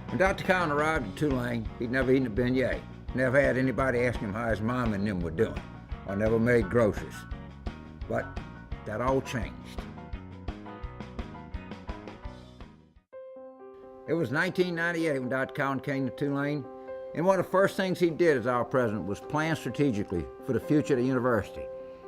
When Dr. Cowen arrived at Tulane, he'd never eaten a beignet, never had anybody ask him how his mom and them were doing, or never made groceries. But that all changed. It was 1998 when Dr. Cowen came to Tulane, and one of the first things he did as our president was plan strategically for the future of the university.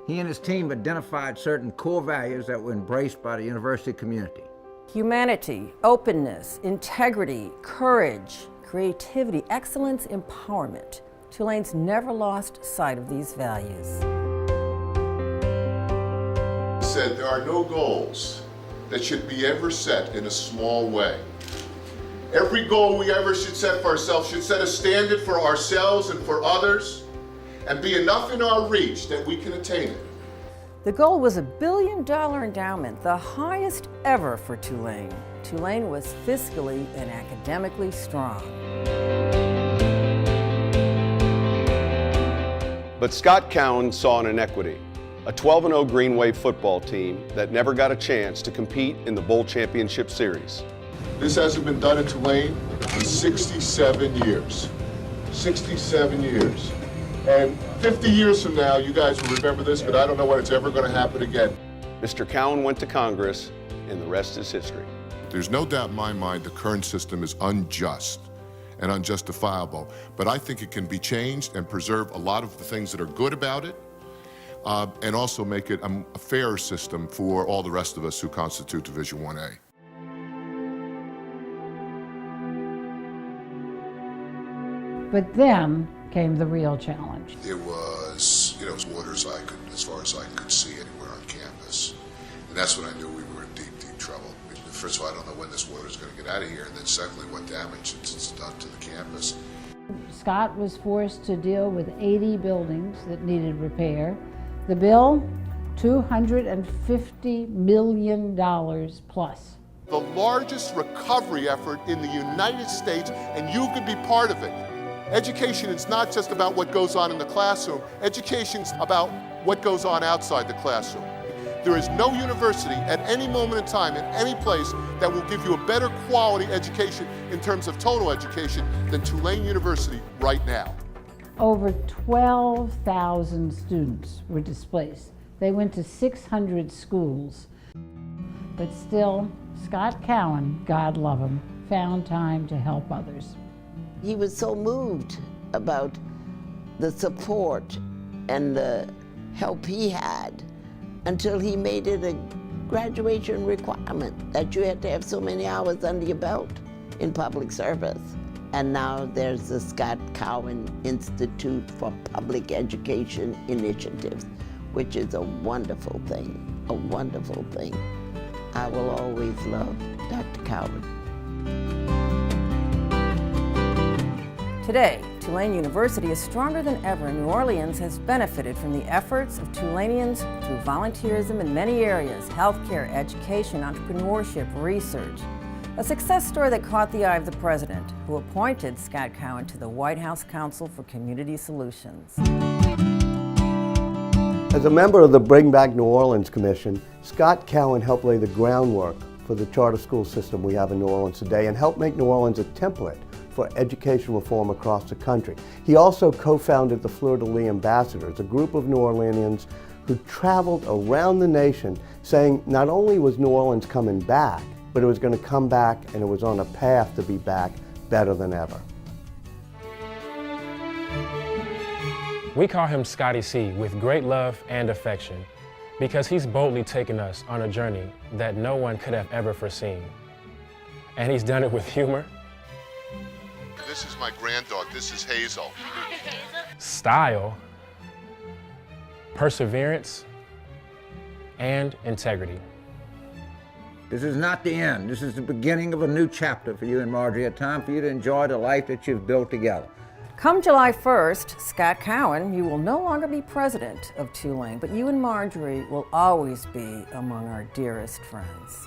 He and his team identified certain core values that were embraced by the university community. Humanity, openness, integrity, courage, creativity, excellence, empowerment. Tulane's never lost sight of these values. Said there are no goals that should be ever set in a small way. Every goal we ever should set for ourselves should set a standard for ourselves and for others and be enough in our reach that we can attain it. The goal was $1 billion endowment, the highest ever for Tulane. Tulane was fiscally and academically strong. But Scott Cowen saw an inequity, a 12-0 Green Wave football team that never got a chance to compete in the Bowl Championship Series. This hasn't been done in Tulane in 67 years. 67 years. And 50 years from now, you guys will remember this, but I don't know when it's ever going to happen again. Mr. Cowen went to Congress, and the rest is history. There's no doubt in my mind the current system is unjust and unjustifiable, but I think it can be changed and preserve a lot of the things that are good about it, and also make it a fairer system for all the rest of us who constitute Division 1A. But then came the real challenge. It was, as water as far as I could see anywhere on campus. And that's when I knew we were in deep, deep trouble. First of all, I don't know when this water is going to get out of here, and then secondly, what damage it's done to the campus. Scott was forced to deal with 80 buildings that needed repair. The bill, $250 million plus. The largest recovery effort in the United States, and you could be part of it. Education is not just about what goes on in the classroom. Education is about what goes on outside the classroom. There is no university at any moment in time, in any place, that will give you a better quality education in terms of total education than Tulane University right now. Over 12,000 students were displaced. They went to 600 schools. But still, Scott Cowen, God love him, found time to help others. He was so moved about the support and the help he had until he made it a graduation requirement that you had to have so many hours under your belt in public service. And now there's the Scott Cowen Institute for Public Education Initiatives, which is a wonderful thing, a wonderful thing. I will always love Dr. Cowen. Today, Tulane University is stronger than ever, and New Orleans has benefited from the efforts of Tulaneans through volunteerism in many areas: healthcare, education, entrepreneurship, research. A success story that caught the eye of the president, who appointed Scott Cowen to the White House Council for Community Solutions. As a member of the Bring Back New Orleans Commission, Scott Cowen helped lay the groundwork for the charter school system we have in New Orleans today and helped make New Orleans a template for education reform across the country. He also co-founded the Fleur-de-Lis Ambassadors, a group of New Orleanians who traveled around the nation saying not only was New Orleans coming back, but it was going to come back and it was on a path to be back better than ever. We call him Scotty C with great love and affection because he's boldly taken us on a journey that no one could have ever foreseen. And he's done it with humor. This is my granddog. This is Hazel. Style, perseverance, and integrity. This is not the end. This is the beginning of a new chapter for you and Marjorie, a time for you to enjoy the life that you've built together. Come July 1st, Scott Cowen, you will no longer be president of Tulane, but you and Marjorie will always be among our dearest friends.